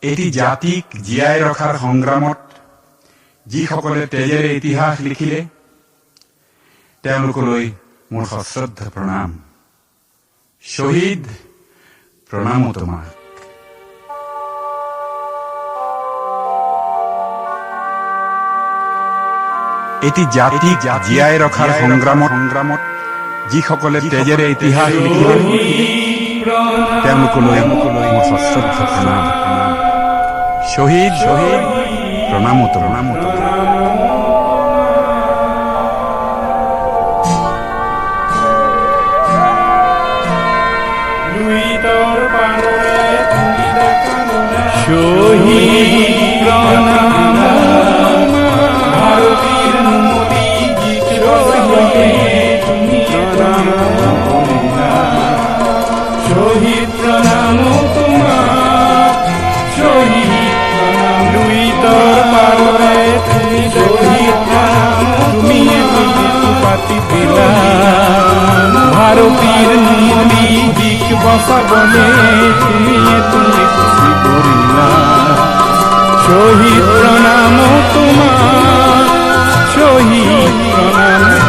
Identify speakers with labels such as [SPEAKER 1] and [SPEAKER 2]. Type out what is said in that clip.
[SPEAKER 1] এটি জাতিক জীয়াই ৰখাৰ সংগ্ৰামত যিসকলে তেজেৰে ইতিহাস লিখিলে তেওঁলোকলৈ মোৰ সশ্ৰদ্ধ প্ৰণাম। শহীদ প্ৰণামো তোমাক। এটি জাতিক জীয়াই ৰখাৰ সংগ্ৰামত যিসকলে তেজেৰে ইতিহাস লিখিলে তেওঁলোকলৈ মোৰ সশ্ৰদ্ধ প্ৰণাম। শহীদ প্ৰণামো তোমাক।
[SPEAKER 2] শহীদ প্রণাম ভারতীর মোদী তুমি প্রণাম। শহীদ প্রণাম তোমার, শহীদ প্রণাম লুই তোর পারে তুমি। শহীদ প্রণাম তুমি পাতি দিলা ভারতীর মোদী দিক বসাবলে তুমি খুশি করিলা। শহীদ প্রণাম তোমার, শহীদ প্রণাম।